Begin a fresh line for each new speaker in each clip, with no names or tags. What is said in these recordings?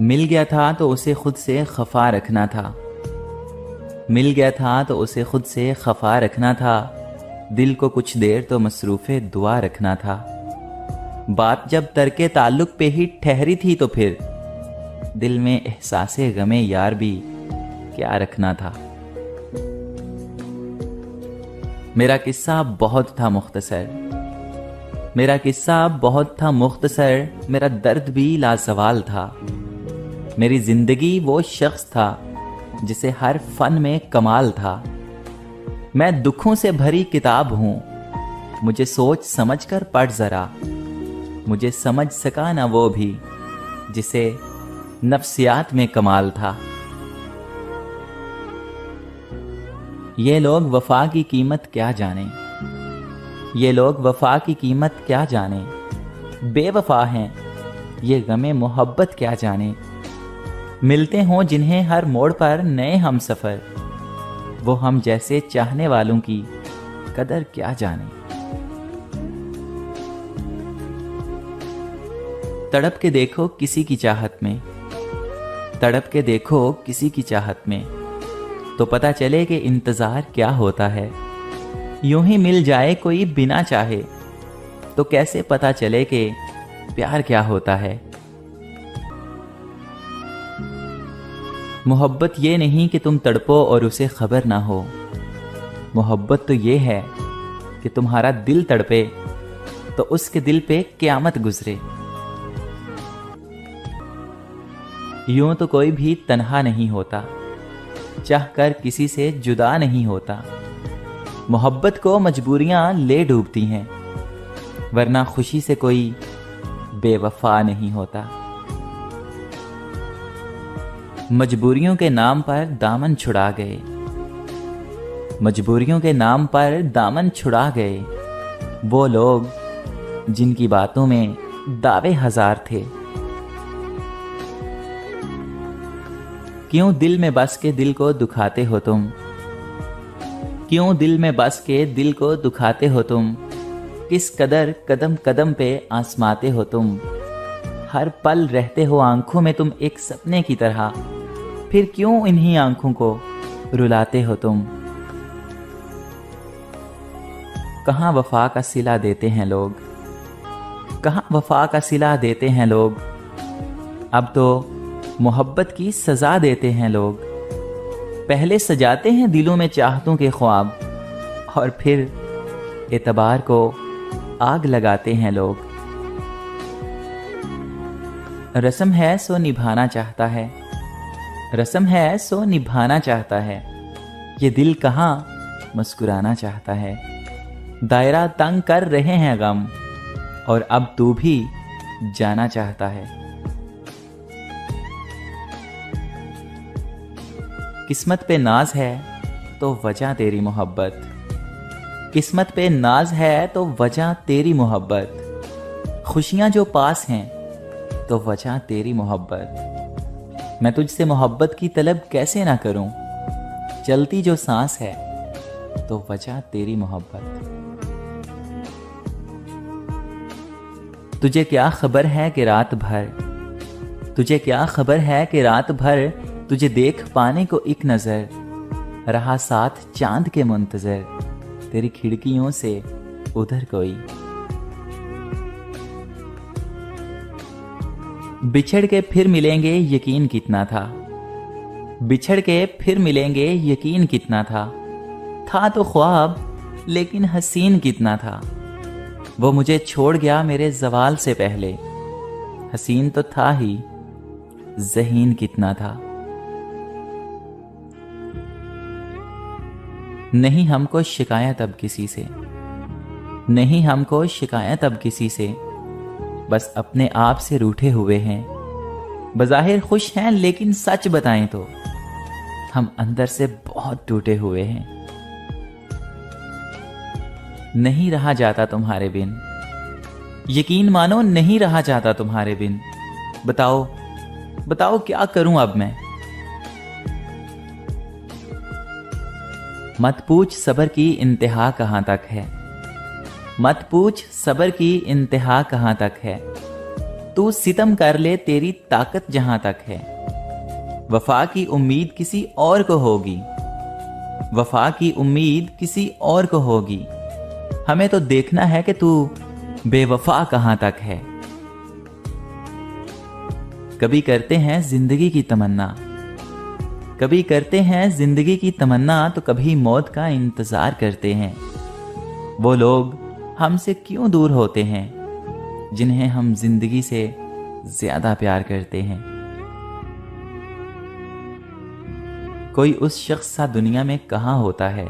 मिल गया था तो उसे खुद से खफा रखना था। मिल गया था तो उसे खुद से खफा रखना था। दिल को कुछ देर तो मसरूफ़े दुआ रखना था। बात जब तर्के ताल्लुक पे ही ठहरी थी तो फिर दिल में एहसासे गमे यार भी क्या रखना था। मेरा किस्सा बहुत था मुख्तसर, मेरा किस्सा बहुत था मुख्तसर, मेरा दर्द भी लासवाल था। मेरी जिंदगी वो शख्स था जिसे हर फन में कमाल था। मैं दुखों से भरी किताब हूं, मुझे सोच समझ कर पढ़ जरा। मुझे समझ सका ना वो भी जिसे नफ्सियात में कमाल था। ये लोग वफा की कीमत क्या जाने, ये लोग वफा की कीमत क्या जाने। बेवफा हैं ये गमे मोहब्बत क्या जाने। मिलते हों जिन्हें हर मोड़ पर नए हम सफर, वो हम जैसे चाहने वालों की कदर क्या जाने। तड़प के देखो किसी की चाहत में, तड़प के देखो किसी की चाहत में, तो पता चले कि इंतजार क्या होता है। यूं ही मिल जाए कोई बिना चाहे, तो कैसे पता चले कि प्यार क्या होता है। मोहब्बत ये नहीं कि तुम तड़पो और उसे खबर ना हो। मोहब्बत तो ये है कि तुम्हारा दिल तड़पे तो उसके दिल पे क़यामत गुजरे। यूं तो कोई भी तन्हा नहीं होता, चाह कर किसी से जुदा नहीं होता। मोहब्बत को मजबूरियां ले डूबती हैं, वरना खुशी से कोई बेवफा नहीं होता। मजबूरियों के नाम पर दामन छुड़ा गए, मजबूरियों के नाम पर दामन छुड़ा गए। वो लोग जिनकी बातों में दावे हजार थे। क्यों दिल में बस के दिल को दुखाते हो तुम, क्यों दिल में बस के दिल को दुखाते हो तुम। किस कदर कदम कदम पे आसमाते हो तुम। हर पल रहते हो आंखों में तुम एक सपने की तरह, फिर क्यों इन्हीं आंखों को रुलाते हो तुम। कहां वफा का सिला देते हैं लोग, कहां वफा का सिला देते हैं लोग। अब तो मोहब्बत की सजा देते हैं लोग। पहले सजाते हैं दिलों में चाहतों के ख्वाब, और फिर एतबार को आग लगाते हैं लोग। रस्म है सो निभाना चाहता है, रस्म है सो निभाना चाहता है। ये दिल कहाँ मुस्कुराना चाहता है। दायरा तंग कर रहे हैं गम, और अब तू भी जाना चाहता है। किस्मत पे नाज है तो वजह तेरी मोहब्बत, किस्मत पे नाज है तो वजह तेरी मोहब्बत। खुशियां जो पास हैं तो वजह तेरी मोहब्बत। मैं तुझसे मोहब्बत की तलब कैसे ना करूं, चलती जो सांस है तो वजह तेरी मोहब्बत। तुझे क्या खबर है कि रात भर, तुझे क्या खबर है कि रात भर तुझे देख पाने को एक नजर रहा साथ चांद के मुंतजर। तेरी खिड़कियों से उधर कोई। बिछड़ के फिर मिलेंगे यकीन कितना था, बिछड़ के फिर मिलेंगे यकीन कितना था तो ख्वाब लेकिन हसीन कितना था। वो मुझे छोड़ गया मेरे जवाल से पहले, हसीन तो था ही ज़हीन कितना था। नहीं हमको शिकायत अब किसी से, नहीं हमको शिकायत अब किसी से। बस अपने आप से रूठे हुए हैं। बज़ाहिर खुश हैं लेकिन सच बताएं तो हम अंदर से बहुत टूटे हुए हैं। नहीं रहा जाता तुम्हारे बिन, यकीन मानो नहीं रहा जाता तुम्हारे बिन। बताओ बताओ क्या करूं अब मैं। मत पूछ सब्र की इंतहा कहां तक है, मत पूछ सब्र की इंतहा कहां तक है। तू सितम कर ले, तेरी ताकत जहां तक है। वफा की उम्मीद किसी और को होगी, वफा की उम्मीद किसी और को होगी। हमें तो देखना है कि तू बेवफा कहां तक है। कभी करते हैं जिंदगी की तमन्ना, कभी करते हैं जिंदगी की तमन्ना, तो कभी मौत का इंतजार करते हैं। वो लोग हमसे क्यों दूर होते हैं जिन्हें हम जिंदगी से ज्यादा प्यार करते हैं। कोई उस शख्स सा दुनिया में कहां होता है,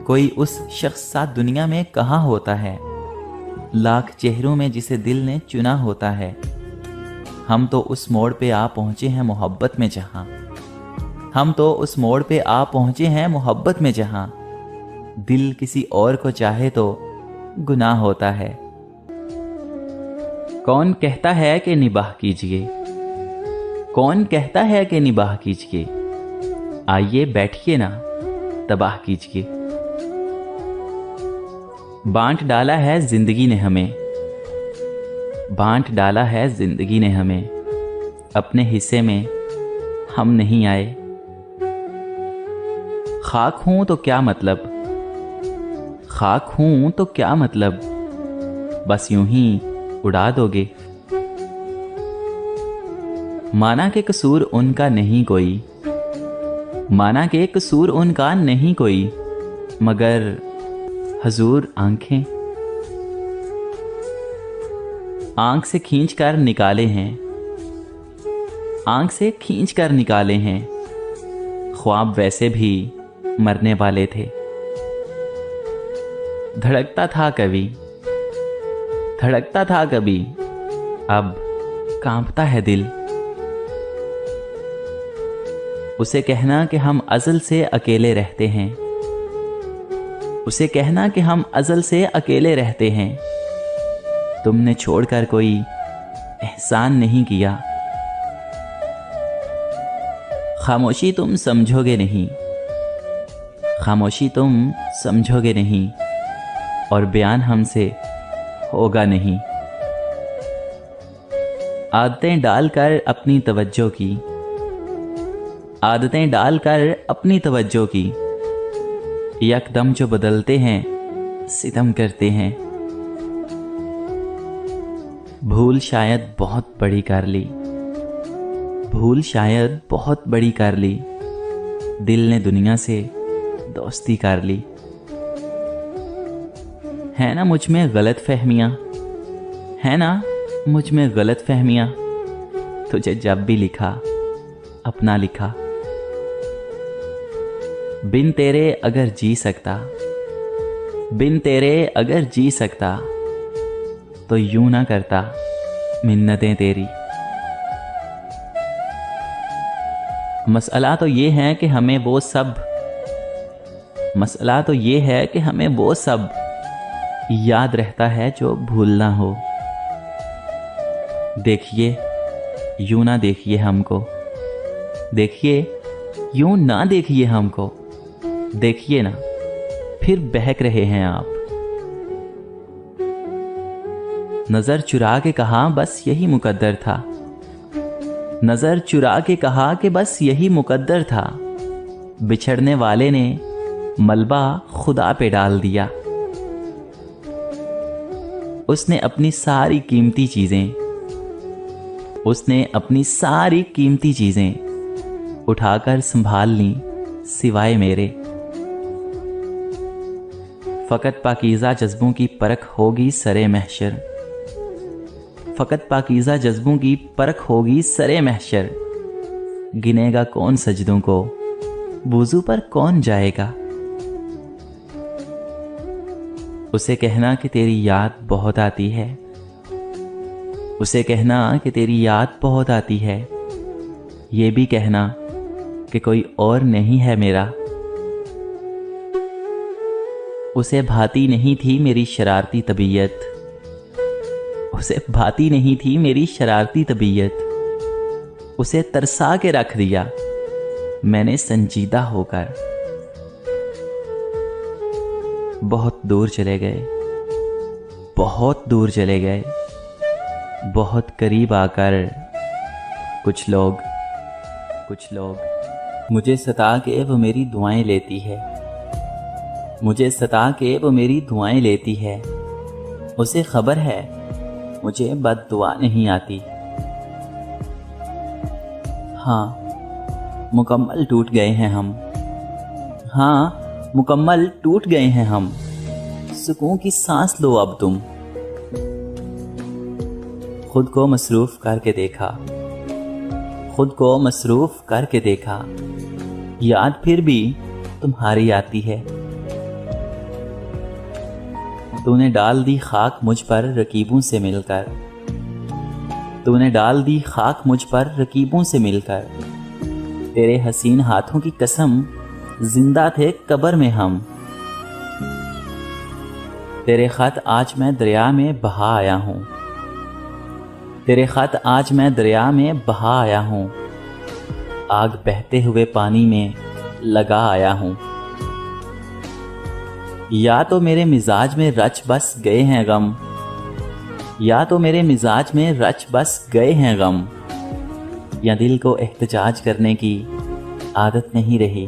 कोई उस शख्स सा दुनिया में कहां होता है, लाख चेहरों में जिसे दिल ने चुना होता है। हम तो उस मोड़ पे आ पहुंचे हैं मोहब्बत में जहां, हम तो उस मोड़ पे आ पहुंचे हैं मोहब्बत में जहां, दिल किसी और को चाहे तो गुनाह होता है। कौन कहता है कि निबाह कीजिए, कौन कहता है कि निबाह कीजिए, आइए बैठिए ना तबाह कीजिए। बांट डाला है जिंदगी ने हमें, बांट डाला है जिंदगी ने हमें, अपने हिस्से में हम नहीं आए। खाक हूं तो क्या मतलब, खाक हूं तो क्या मतलब, बस यूं ही उड़ा दोगे। माना के कसूर उनका नहीं कोई, माना के कसूर उनका नहीं कोई, मगर हजूर आंखें, आंख से खींच कर निकाले हैं, आंख से खींच कर निकाले हैं। ख्वाब वैसे भी मरने वाले थे। धड़कता था कभी, धड़कता था कभी, अब कांपता है दिल। उसे कहना कि हम अज़ल से अकेले रहते हैं, उसे कहना कि हम अज़ल से अकेले रहते हैं। तुमने छोड़कर कोई एहसान नहीं किया। खामोशी तुम समझोगे नहीं, खामोशी तुम समझोगे नहीं, और बयान हमसे होगा नहीं। आदतें डालकर अपनी तवज्जो की, आदतें डालकर अपनी तवज्जो की, यकदम जो बदलते हैं सितम करते हैं। भूल शायद बहुत बड़ी कर ली, भूल शायद बहुत बड़ी कर ली, दिल ने दुनिया से दोस्ती कर ली। है ना मुझ में गलत फहमियाँ, है ना मुझ में गलत फहमियाँ, तुझे जब भी लिखा अपना लिखा। बिन तेरे अगर जी सकता, बिन तेरे अगर जी सकता, तो यूं ना करता मिन्नतें तेरी। मसला तो ये है कि हमें वो सब, मसला तो ये है कि हमें वो सब याद रहता है जो भूलना हो। देखिए यूं ना देखिए हमको, देखिए यूं ना देखिए हमको, देखिए ना फिर बहक रहे हैं आप। नजर चुरा के कहा बस यही मुकद्दर था, नजर चुरा के कहा कि बस यही मुकद्दर था। बिछड़ने वाले ने मलबा खुदा पे डाल दिया। उसने अपनी सारी कीमती चीजें, उसने अपनी सारी कीमती चीजें उठाकर संभाल ली सिवाय मेरे। फकत पाकीज़ा जज्बों की परख होगी सरे महशर, फकत पाकीज़ा जज्बों की परख होगी सरे महशर। गिनेगा कौन सजदों को, वुज़ू पर कौन जाएगा। उसे कहना कि तेरी याद बहुत आती है, उसे कहना कि तेरी याद बहुत आती है। ये भी कहना कि कोई और नहीं है मेरा। उसे भाती नहीं थी मेरी शरारती तबीयत, उसे भाती नहीं थी मेरी शरारती तबीयत। उसे तरसा के रख दिया मैंने संजीदा होकर। बहुत दूर चले गए, बहुत दूर चले गए, बहुत करीब आकर कुछ लोग मुझे सता के वो मेरी दुआएं लेती है, मुझे सता के वो मेरी दुआएं लेती है। उसे खबर है मुझे बद्दुआ नहीं आती। हाँ मुकम्मल टूट गए हैं हम, हाँ मुकम्मल टूट गए हैं हम। सुकून की सांस लो अब तुम। खुद को मसरूफ करके देखा, खुद को मसरूफ करके देखा, याद फिर भी तुम्हारी आती है। तूने डाल दी खाक मुझ पर रकीबों से मिलकर, तूने डाल दी खाक मुझ पर रकीबों से मिलकर। तेरे हसीन हाथों की कसम जिंदा थे कब्र में हम। तेरे खत आज मैं दरिया में बहा आया हूँ, तेरे खत आज मैं दरिया में बहा आया हूँ। आग बहते हुए पानी में लगा आया हूँ। या तो मेरे मिजाज में रच बस गए हैं गम, या तो मेरे मिजाज में रच बस गए हैं गम, या दिल को एहतजाज करने की आदत नहीं रही।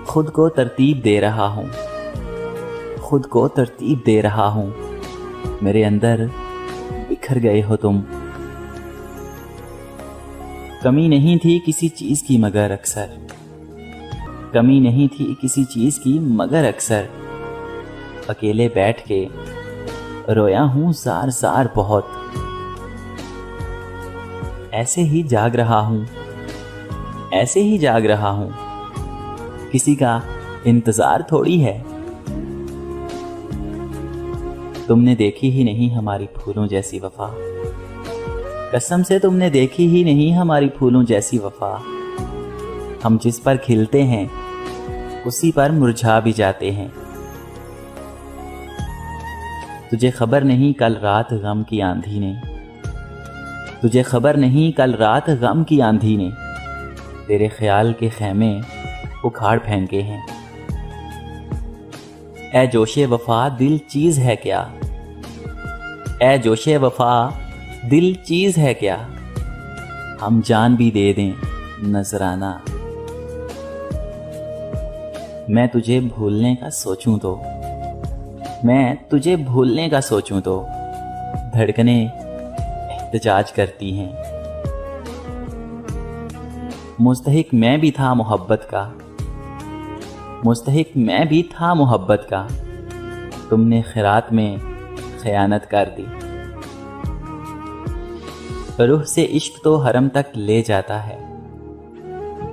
खुद को तरतीब दे रहा हूँ, खुद को तरतीब दे रहा हूँ। मेरे अंदर बिखर गए हो तुम। कमी नहीं थी किसी चीज की मगर अक्सर, कमी नहीं थी किसी चीज की मगर अक्सर। अकेले बैठ के रोया हूं जार जार बहुत। ऐसे ही जाग रहा हूं, ऐसे ही जाग रहा हूं। किसी का इंतजार थोड़ी है। तुमने देखी ही नहीं हमारी फूलों जैसी वफा, कसम से तुमने देखी ही नहीं हमारी फूलों जैसी वफा। हम जिस पर खिलते हैं उसी पर मुरझा भी जाते हैं। तुझे खबर नहीं कल रात गम की आंधी ने, तुझे खबर नहीं कल रात गम की आंधी ने तेरे ख्याल के खैमे उखाड़ फेंके हैं। ऐ जोशे वफा दिल चीज है क्या, ऐ जोशे वफा दिल चीज है क्या। हम जान भी दे दें नजराना। मैं तुझे भूलने का सोचूं तो, मैं तुझे भूलने का सोचूं तो धड़कने एहतजाज करती हैं। मुस्तहिक मैं भी था मोहब्बत का, मुस्तहिक मैं भी था मोहब्बत का। तुमने खैरात में खयानत कर दी। रूह से इश्क तो हरम तक ले जाता है,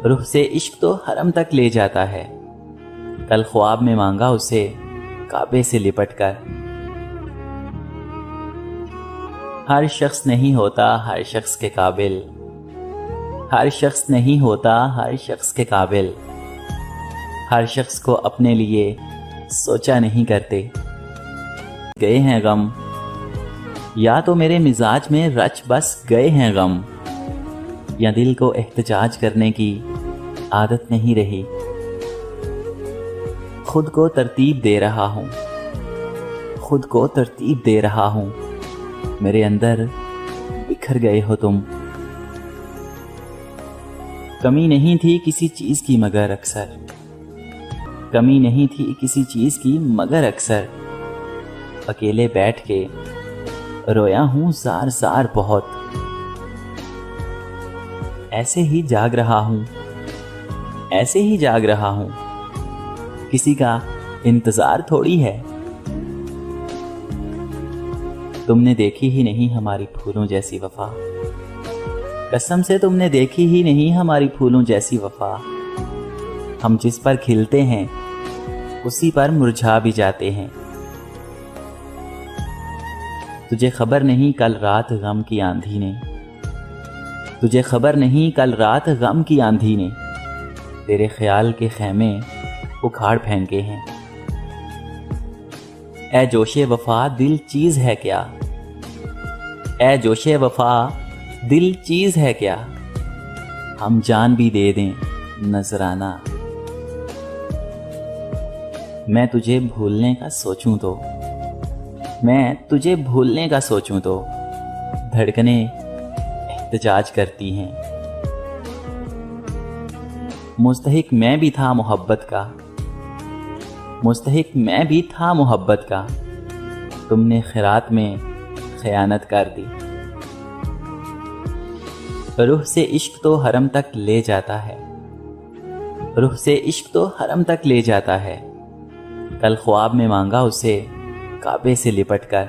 रूह से इश्क तो हरम तक ले जाता है। कल ख्वाब में मांगा उसे काबे से लिपट कर। हर शख्स नहीं होता हर शख्स के काबिल, हर शख्स नहीं होता हर शख्स के काबिल। हर शख्स को अपने लिए सोचा नहीं करते। गए हैं गम, या तो मेरे मिजाज में रच बस गए हैं गम, या दिल को एहतजाज करने की आदत नहीं रही। खुद को तरतीब दे रहा हूँ, खुद को तरतीब दे रहा हूँ। मेरे अंदर बिखर गए हो तुम। कमी नहीं थी किसी चीज की मगर अक्सर, कमी नहीं थी किसी चीज की मगर अक्सर। अकेले बैठ के रोया हूं जार जार बहुत। ऐसे ही जाग रहा हूं, ऐसे ही जाग रहा हूं। किसी का इंतजार थोड़ी है। तुमने देखी ही नहीं हमारी फूलों जैसी वफा, कसम से तुमने देखी ही नहीं हमारी फूलों जैसी वफा। हम जिस पर खिलते हैं उसी पर मुरझा भी जाते हैं। तुझे खबर नहीं कल रात गम की आंधी ने, तुझे खबर नहीं कल रात गम की आंधी ने तेरे ख्याल के खैमे उखाड़ फेंके हैं। ऐ जोशे वफा दिल चीज है क्या, ऐ जोशे वफा दिल चीज है क्या। हम जान भी दे दें नजराना। मैं तुझे भूलने का सोचूं तो, मैं तुझे भूलने का सोचूं तो धड़कनें एहतजाज करती हैं। मुस्तहिक मैं भी था मोहब्बत का, मुस्तहिक मैं भी था मोहब्बत का, तुमने खैरात में खयानत कर दी। रूह से इश्क तो हरम तक ले जाता है, रूह से इश्क तो हरम तक ले जाता है। कल ख्वाब में मांगा उसे काबे से लिपट कर।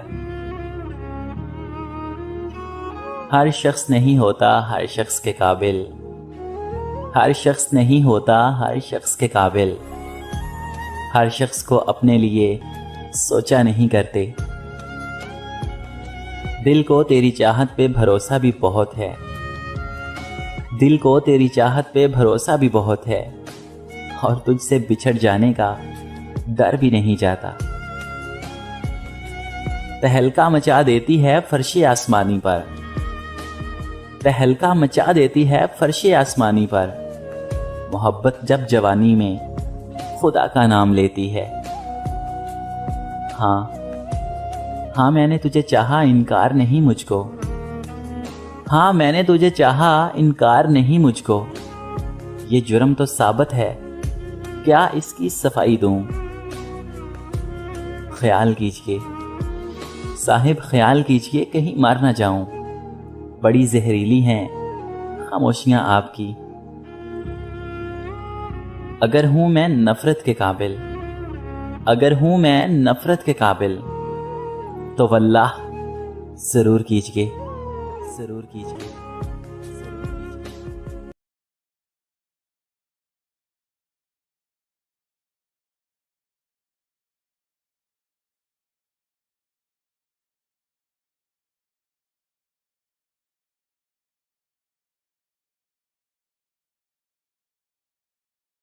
हर शख्स नहीं होता हर शख्स के काबिल, हर शख्स नहीं होता हर शख्स के काबिल। हर शख्स को अपने लिए सोचा नहीं करते। दिल को तेरी चाहत पे भरोसा भी बहुत है, दिल को तेरी चाहत पे भरोसा भी बहुत है, और तुझसे बिछड़ जाने का डर भी नहीं जाता। तहलका मचा देती है फर्शे आसमानी पर, तहलका मचा देती है फर्शे आसमानी पर। मोहब्बत जब जवानी में खुदा का नाम लेती है। हाँ मैंने तुझे चाहा, इनकार नहीं मुझको। हाँ मैंने तुझे चाहा, इनकार नहीं मुझको। ये जुर्म तो साबित है, क्या इसकी सफाई दूं? ख्याल कीजिए साहिब, ख्याल कीजिए कहीं मार ना जाऊं। बड़ी जहरीली हैं खामोशियां आपकी। अगर हूं मैं नफरत के काबिल, अगर हूं मैं नफरत के काबिल, तो वल्लाह जरूर कीजिए, जरूर कीजिए।